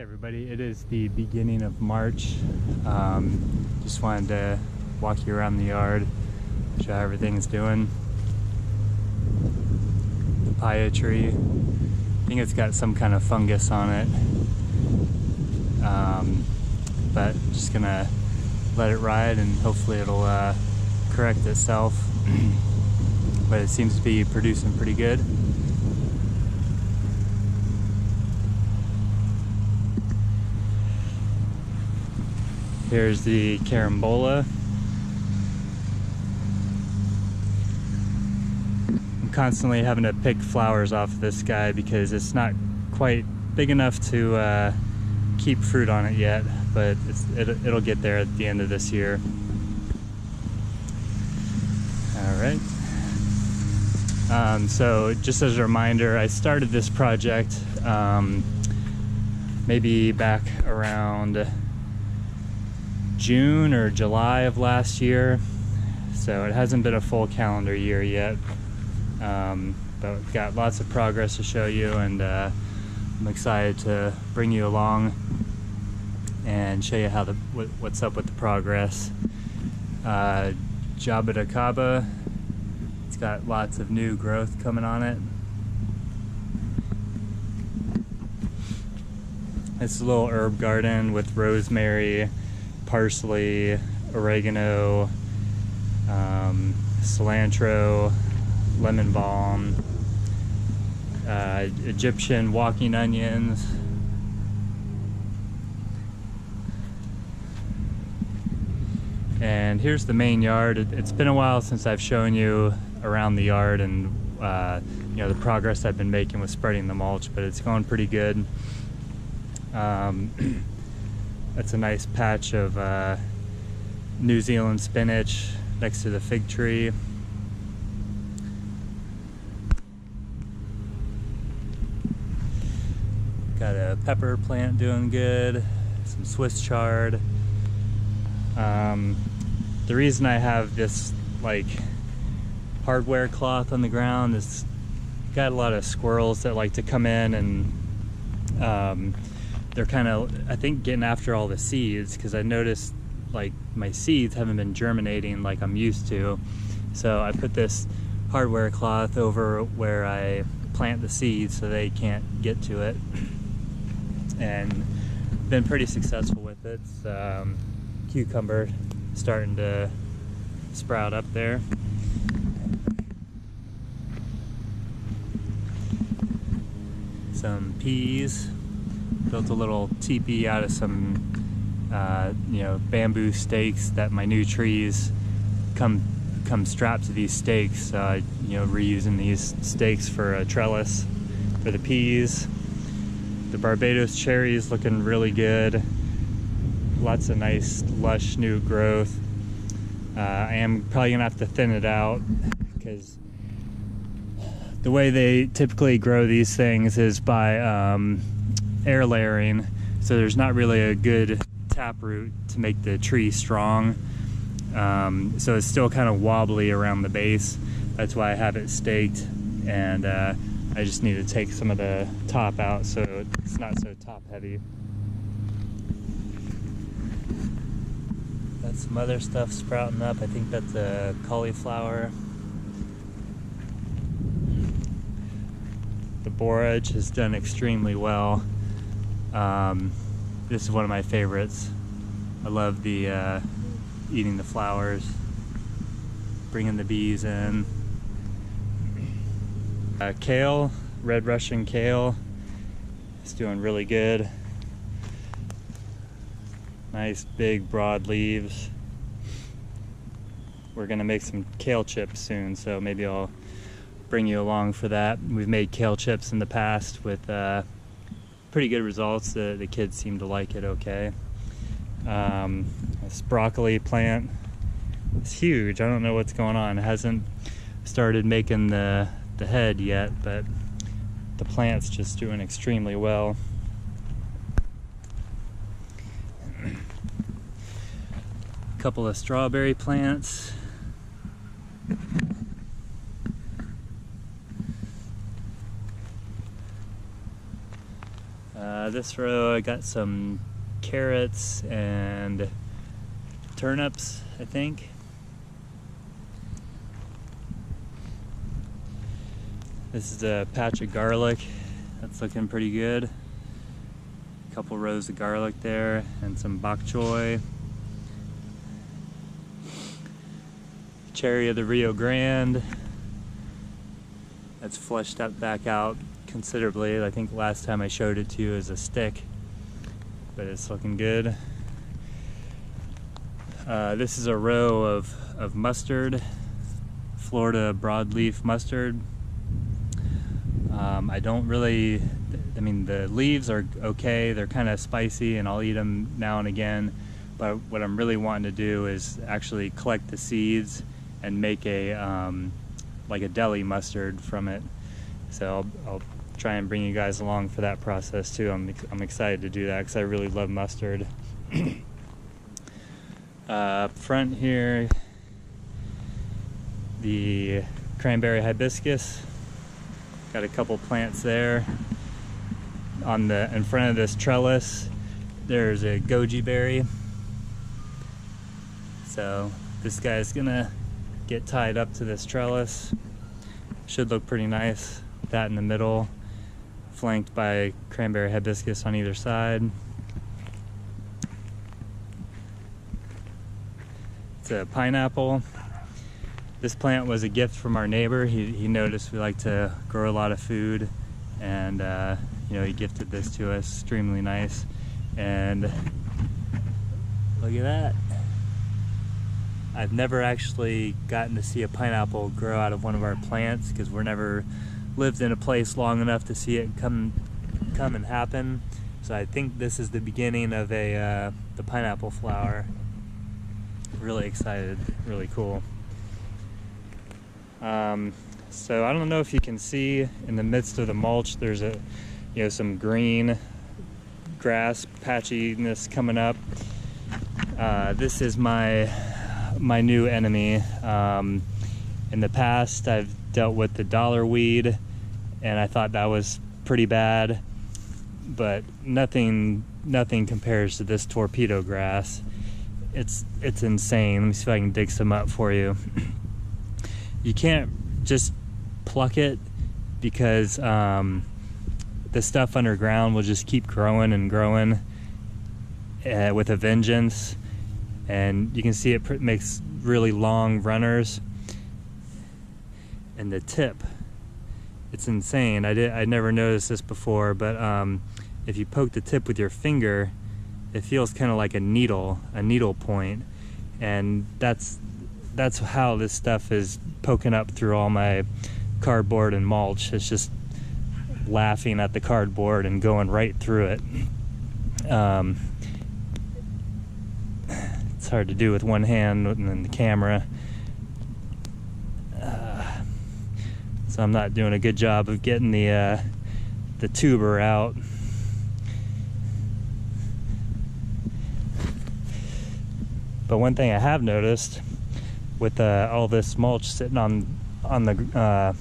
Hey everybody, it is the beginning of March. Just wanted to walk you around the yard, show how everything's doing. The papaya tree, I think it's got some kind of fungus on it, but just gonna let it ride and hopefully it'll correct itself. But it seems to be producing pretty good. Here's the Carambola. I'm constantly having to pick flowers off this guy because it's not quite big enough to keep fruit on it yet, but it'll get there at the end of this year. Alright. So just as a reminder, I started this project maybe back around June or July of last year, so it hasn't been a full calendar year yet, but we've got lots of progress to show you, and I'm excited to bring you along and show you how what's up with the progress. Jabadakaba, it's got lots of new growth coming on it. It's a little herb garden with rosemary, parsley, oregano, cilantro, lemon balm, Egyptian walking onions, and here's the main yard. It's been a while since I've shown you around the yard and you know, the progress I've been making with spreading the mulch, but it's going pretty good. That's a nice patch of New Zealand spinach next to the fig tree. Got a pepper plant doing good, some Swiss chard. The reason I have this like hardware cloth on the ground is got a lot of squirrels that like to come in and they're kind of, I think, getting after all the seeds, because I noticed like my seeds haven't been germinating like I'm used to. So I put this hardware cloth over where I plant the seeds so they can't get to it, and been pretty successful with it. Cucumber starting to sprout up there. Some peas. Built a little teepee out of some you know, bamboo stakes that my new trees come strapped to these stakes. You know, reusing these stakes for a trellis for the peas. The Barbados Cherry is looking really good. Lots of nice lush new growth. I am probably gonna have to thin it out because the way they typically grow these things is by air layering, so there's not really a good taproot to make the tree strong, so it's still kind of wobbly around the base. That's why I have it staked, and I just need to take some of the top out so it's not so top heavy. Got some other stuff sprouting up. I think that's a cauliflower. The borage has done extremely well. This is one of my favorites. I love the eating the flowers, bringing the bees in. Kale, red Russian kale, it's doing really good. Nice big broad leaves. We're gonna make some kale chips soon, so maybe I'll bring you along for that. We've made kale chips in the past with pretty good results. The kids seem to like it okay. This broccoli plant is huge. I don't know what's going on. It hasn't started making the head yet, but the plant's just doing extremely well. A couple of strawberry plants. This row I got some carrots and turnips, I think. This is a patch of garlic that's looking pretty good. A couple rows of garlic there and some bok choy. Cherry of the Rio Grande. That's fleshed up back out considerably. I think last time I showed it to you as a stick, but it's looking good. This is a row of mustard, Florida broadleaf mustard. I don't really, I mean, the leaves are okay, they're kind of spicy and I'll eat them now and again, but what I'm really wanting to do is actually collect the seeds and make a like a deli mustard from it. So I'll try and bring you guys along for that process too. I'm excited to do that because I really love mustard. Up front here, the cranberry hibiscus. Got a couple plants there. In front of this trellis, there's a goji berry. So this guy's gonna get tied up to this trellis. Should look pretty nice. That in the middle, flanked by cranberry hibiscus on either side. It's a pineapple. This plant was a gift from our neighbor. He noticed we like to grow a lot of food, and you know, he gifted this to us. Extremely nice. And look at that. I've never actually gotten to see a pineapple grow out of one of our plants because we're never lived in a place long enough to see it come and happen. So I think this is the beginning of the pineapple flower. Really excited, really cool. So I don't know if you can see in the midst of the mulch, there's some green grass patchiness coming up. This is my new enemy. In the past, I've dealt with the dollar weed, and I thought that was pretty bad, but nothing compares to this torpedo grass. It's insane. Let me see if I can dig some up for you. You can't just pluck it because the stuff underground will just keep growing and growing with a vengeance. And you can see it makes really long runners. And the tip, it's insane. I never noticed this before, but if you poke the tip with your finger, it feels kind of like a needle point. And that's how this stuff is poking up through all my cardboard and mulch. It's just laughing at the cardboard and going right through it. It's hard to do with one hand and then the camera. So I'm not doing a good job of getting the tuber out. But one thing I have noticed with all this mulch sitting on the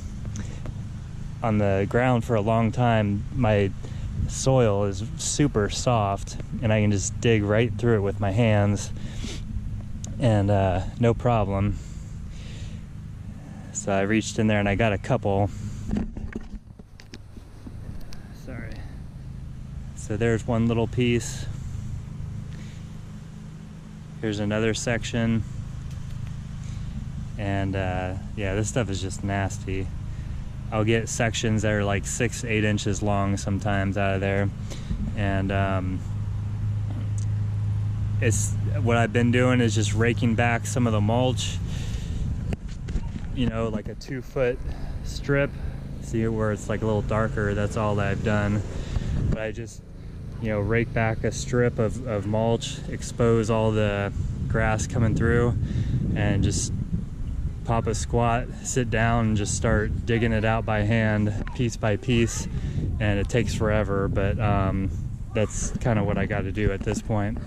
ground for a long time, my soil is super soft and I can just dig right through it with my hands and no problem. So I reached in there and I got a couple. Sorry. So there's one little piece. Here's another section. And yeah, this stuff is just nasty. I'll get sections that are like 6-8 inches long sometimes out of there. And it's what I've been doing is just raking back some of the mulch, you know, like a 2-foot strip. See where it's like a little darker, that's all that I've done. But I just, you know, rake back a strip of mulch, expose all the grass coming through, and just pop a squat, sit down, and just start digging it out by hand, piece by piece. And it takes forever, but that's kind of what I got to do at this point.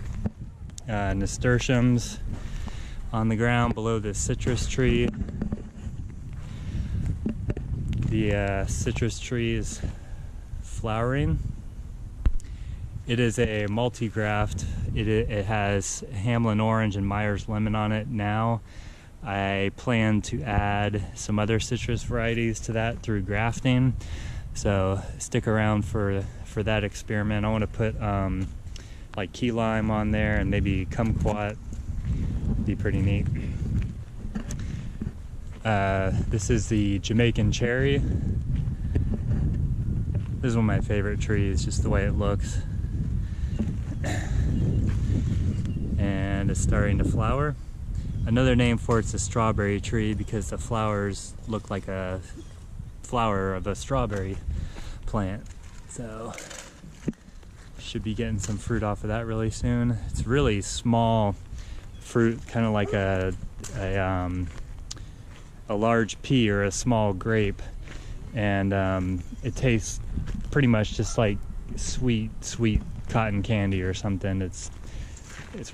Nasturtiums on the ground below the citrus tree. The citrus tree is flowering, It is a multi-graft. It has Hamlin orange and Myers lemon on it now. I plan to add some other citrus varieties to that through grafting, so stick around for that experiment. I want to put like key lime on there and maybe kumquat. Be pretty neat. This is the Jamaican Cherry. This is one of my favorite trees, just the way it looks. And it's starting to flower. Another name for it's a strawberry tree because the flowers look like a flower of a strawberry plant. So should be getting some fruit off of that really soon. It's really small fruit, kind of like a large pea or a small grape, and it tastes pretty much just like sweet cotton candy or something. It's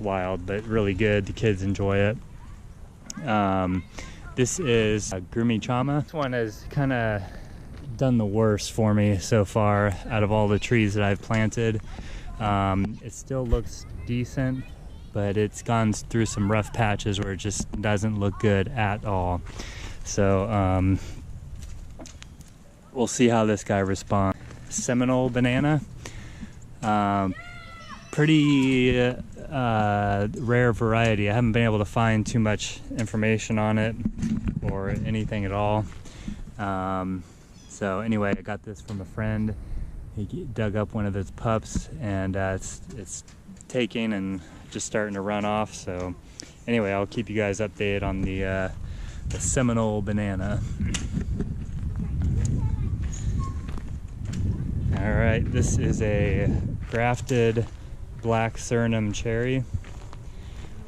wild, but really good. The kids enjoy it. This is a Grumichama. This one has kind of done the worst for me so far out of all the trees that I've planted. It still looks decent, but it's gone through some rough patches where it just doesn't look good at all. So we'll see how this guy responds. Seminole Banana. Pretty rare variety. I haven't been able to find too much information on it or anything at all. So anyway, I got this from a friend. He dug up one of his pups, and it's taking and just starting to run off. So anyway, I'll keep you guys updated on the Seminole Banana. All right, this is a grafted black Surinam cherry.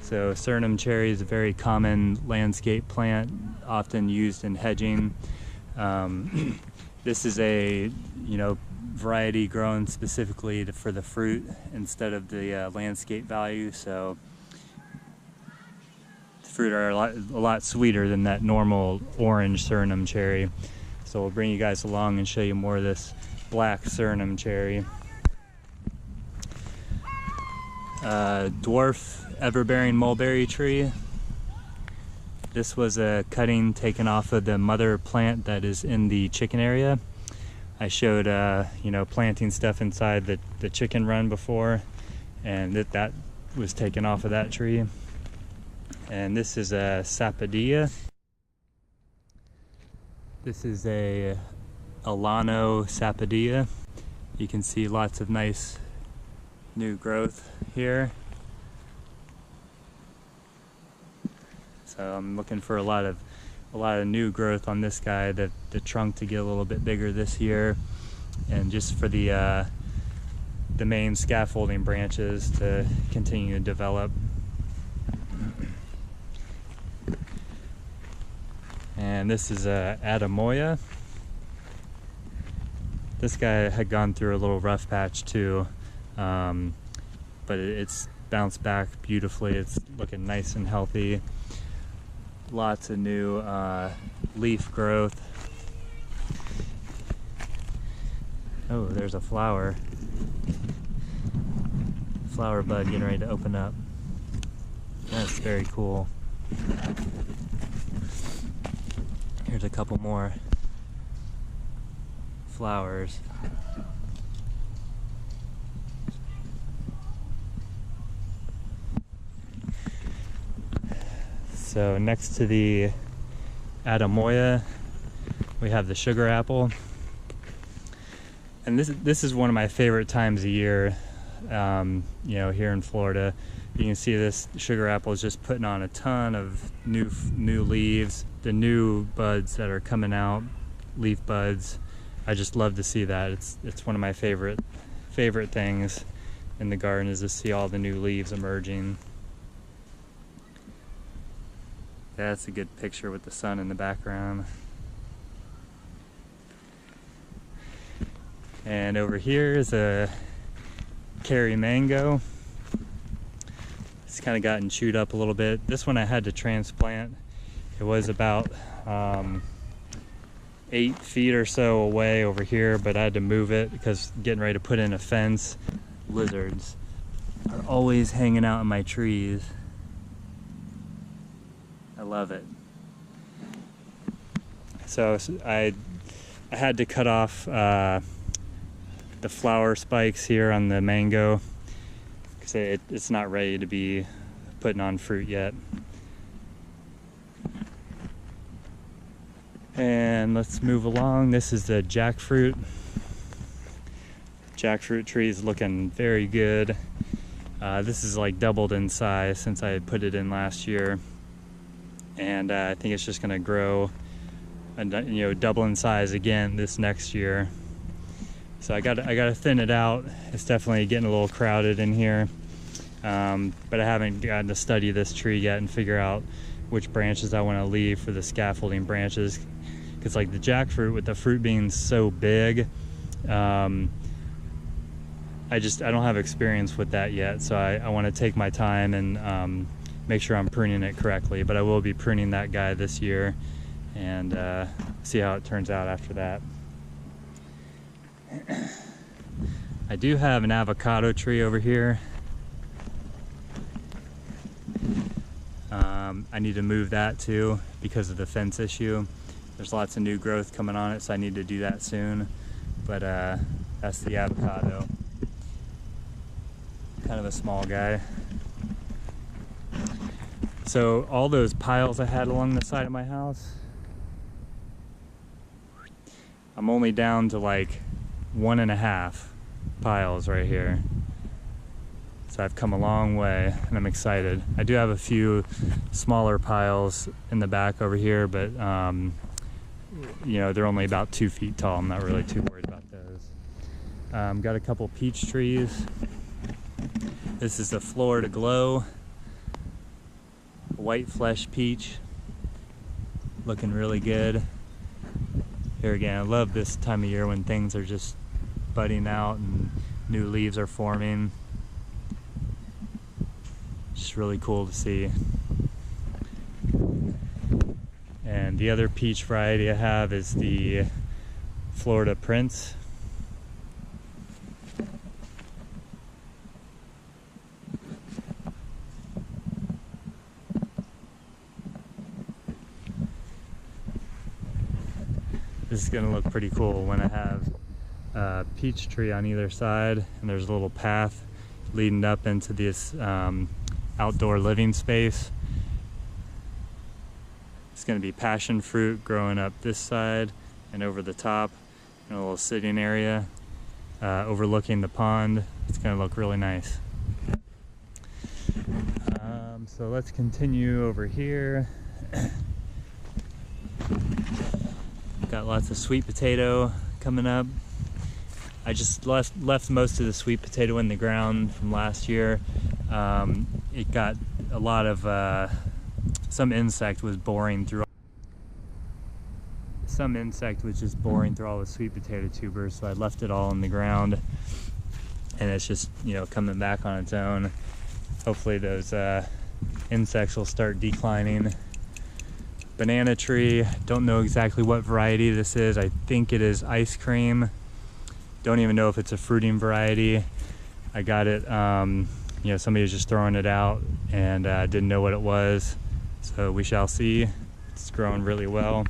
So Surinam cherry is a very common landscape plant, often used in hedging. This is a variety grown specifically for the fruit instead of the landscape value. So the fruit are a lot sweeter than that normal orange Surinam cherry. So we'll bring you guys along and show you more of this black Surinam cherry. Dwarf everbearing mulberry tree. This was a cutting taken off of the mother plant that is in the chicken area. I showed planting stuff inside the chicken run before, and that was taken off of that tree. And this is a Sapodilla. This is a Alano Sapodilla. You can see lots of nice new growth here. So I'm looking for a lot of new growth on this guy, the trunk to get a little bit bigger this year, and just for the main scaffolding branches to continue to develop. And this is a Adamoya. This guy had gone through a little rough patch too, but it's bounced back beautifully. It's looking nice and healthy. Lots of new leaf growth. Oh, there's a flower. Flower bud getting ready to open up. That's very cool. Here's a couple more flowers. So next to the Adamoya, we have the sugar apple. And this is one of my favorite times of year, here in Florida. You can see this sugar apple is just putting on a ton of new leaves. The new buds that are coming out, leaf buds. I just love to see that. It's one of my favorite things in the garden, is to see all the new leaves emerging. That's a good picture with the sun in the background. And over here is a Kerry Mango. It's kind of gotten chewed up a little bit. This one I had to transplant. It was about 8 feet or so away over here, but I had to move it because getting ready to put in a fence. lizards are always hanging out in my trees. I love it. So I had to cut off the flower spikes here on the mango because it's not ready to be putting on fruit yet. And let's move along. This is the jackfruit. Jackfruit tree is looking very good. This is like doubled in size since I had put it in last year, and I think it's just gonna grow and, you know, double in size again this next year. So I gotta thin it out. It's definitely getting a little crowded in here, but I haven't gotten to study this tree yet and figure out which branches I want to leave for the scaffolding branches, because like the jackfruit, with the fruit being so big, I don't have experience with that yet, so I want to take my time and make sure I'm pruning it correctly. But I will be pruning that guy this year and see how it turns out after that. I do have an avocado tree over here. I need to move that too because of the fence issue. There's lots of new growth coming on it, so I need to do that soon. But that's the avocado. Kind of a small guy. So all those piles I had along the side of my house, I'm only down to like 1.5 piles right here. So I've come a long way and I'm excited. I do have a few smaller piles in the back over here, but you know, they're only about 2 feet tall. I'm not really too worried about those. Got a couple peach trees. This is the Florida Glow white flesh peach, looking really good. Here again, I love this time of year when things are just budding out and new leaves are forming. Just really cool to see. And the other peach variety I have is the Florida Prince. This is going to look pretty cool when I have a peach tree on either side and there's a little path leading up into this outdoor living space. It's going to be passion fruit growing up this side and over the top in a little sitting area overlooking the pond. It's going to look really nice. So let's continue over here. Got lots of sweet potato coming up. I just left most of the sweet potato in the ground from last year. It got a lot of, some insect was just boring through all the sweet potato tubers, so I left it all in the ground, and it's just, you know, coming back on its own. Hopefully those insects will start declining. Banana tree, don't know exactly what variety this is. I think it is ice cream. Don't even know if it's a fruiting variety. I got it, you know, somebody was just throwing it out and didn't know what it was. So we shall see. It's growing really well.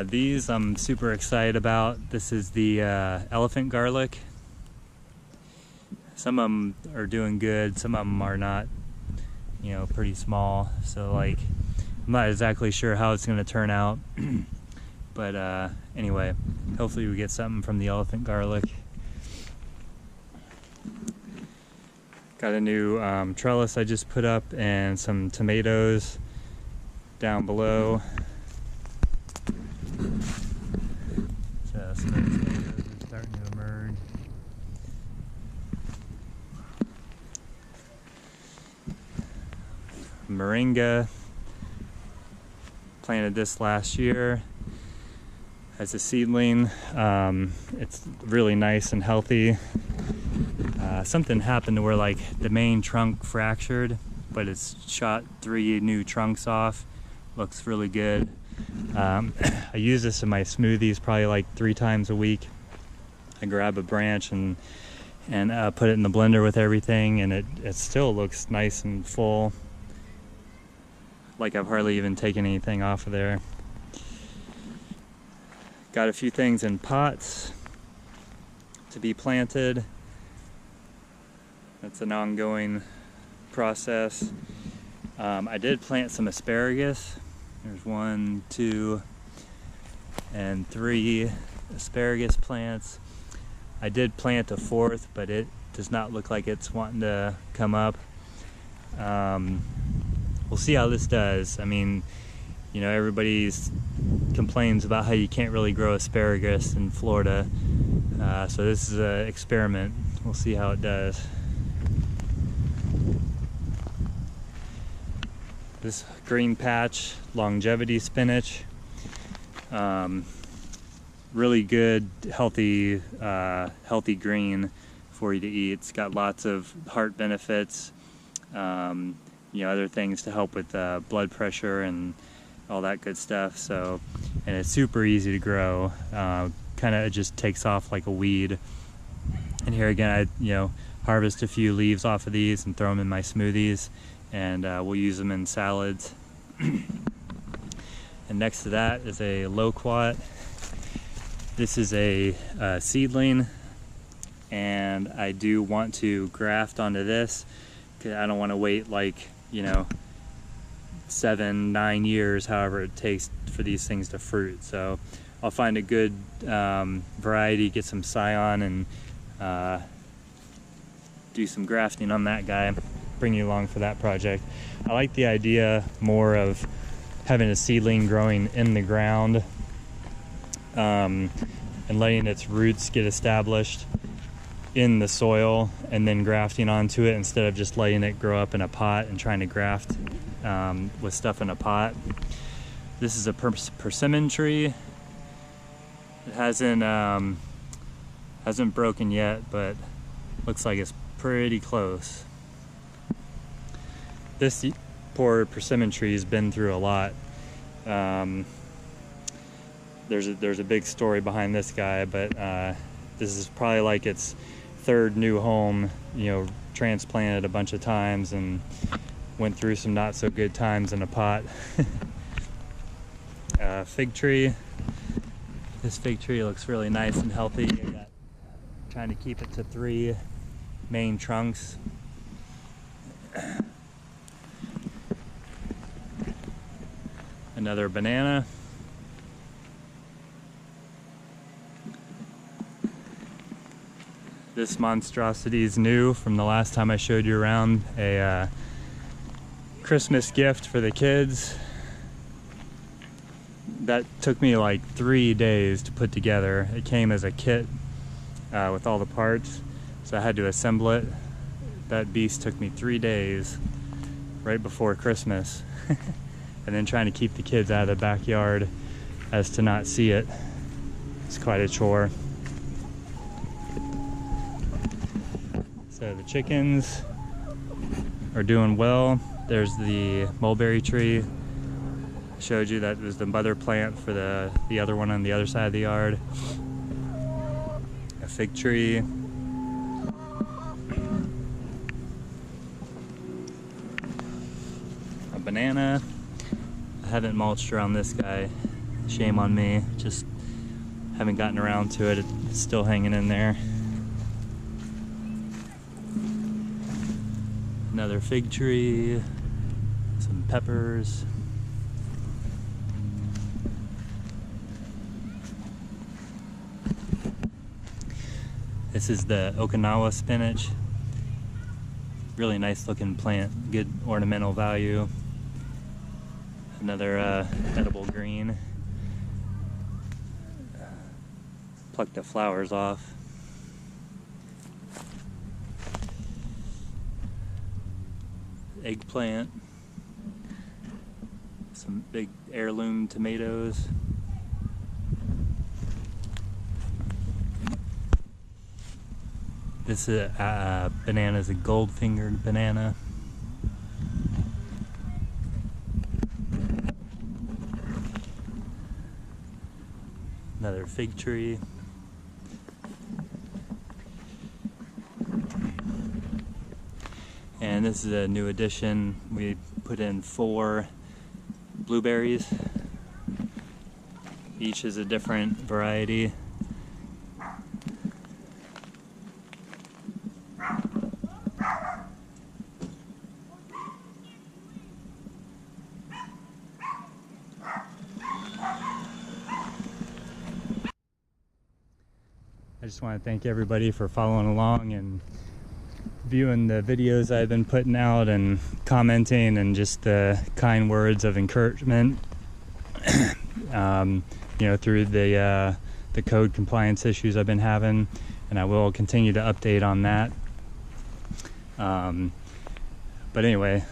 These I'm super excited about. This is the elephant garlic. Some of them are doing good, some of them are not, you know, pretty small. So like, I'm not exactly sure how it's going to turn out, but anyway, hopefully we get something from the elephant garlic. Got a new trellis I just put up and some tomatoes down below. So some of the tomatoes are starting to emerge. Moringa. Planted this last year as a seedling. It's really nice and healthy. Something happened to where like the main trunk fractured, but it's shot 3 new trunks off. Looks really good. I use this in my smoothies probably like 3 times a week. I grab a branch and and put it in the blender with everything, and it still looks nice and full, like I've hardly even taken anything off of there. Got a few things in pots to be planted. That's an ongoing process. I did plant some asparagus. There's 1, 2, and 3 asparagus plants. I did plant a 4th, but it does not look like it's wanting to come up. We'll see how this does. I mean, you know, everybody's complains about how you can't really grow asparagus in Florida. So this is an experiment. We'll see how it does. This green patch, longevity spinach. Really good, healthy green for you to eat. It's got lots of heart benefits, you know, other things to help with blood pressure and all that good stuff. So, and it's super easy to grow. Kind of just takes off like a weed. And here again, I harvest a few leaves off of these and throw them in my smoothies, and we'll use them in salads. And next to that is a loquat. This is a seedling, and I do want to graft onto this because I don't want to wait like 7, 9 years, however it takes for these things to fruit. So I'll find a good variety, get some scion, and do some grafting on that guy. Bring you along for that project. I like the idea more of having a seedling growing in the ground, and letting its roots get established in the soil and then grafting onto it instead of just letting it grow up in a pot and trying to graft with stuff in a pot. This is a persimmon tree. It hasn't broken yet, but looks like it's pretty close. This poor persimmon tree has been through a lot. There's a big story behind this guy, but this is probably like its 3rd new home. Transplanted a bunch of times and went through some not so good times in a pot. Fig tree. This fig tree looks really nice and healthy. Trying to keep it to 3 main trunks. Another banana. This monstrosity is new from the last time I showed you around. A Christmas gift for the kids. That took me like 3 days to put together. It came as a kit with all the parts, so I had to assemble it. That beast took me 3 days right before Christmas. And then trying to keep the kids out of the backyard as to not see it. It's quite a chore. So the chickens are doing well. There's the mulberry tree. I showed you that was the mother plant for the other one on the other side of the yard. A fig tree. A banana. I haven't mulched around this guy. Shame on me. Just haven't gotten around to it. It's still hanging in there. Another fig tree. Some peppers. This is the Okinawa spinach. Really nice looking plant. Good ornamental value. Another edible green. Pluck the flowers off. Eggplant. Some big heirloom tomatoes. This banana is a gold-fingered banana. Another fig tree. And this is a new addition. We put in 4 blueberries. Each is a different variety. I just want to thank everybody for following along and viewing the videos I've been putting out and commenting and just the kind words of encouragement. You know, through the code compliance issues I've been having, and I will continue to update on that. But anyway,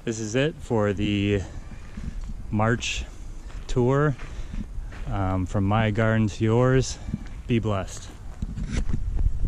this is it for the March tour. From my garden to yours, be blessed.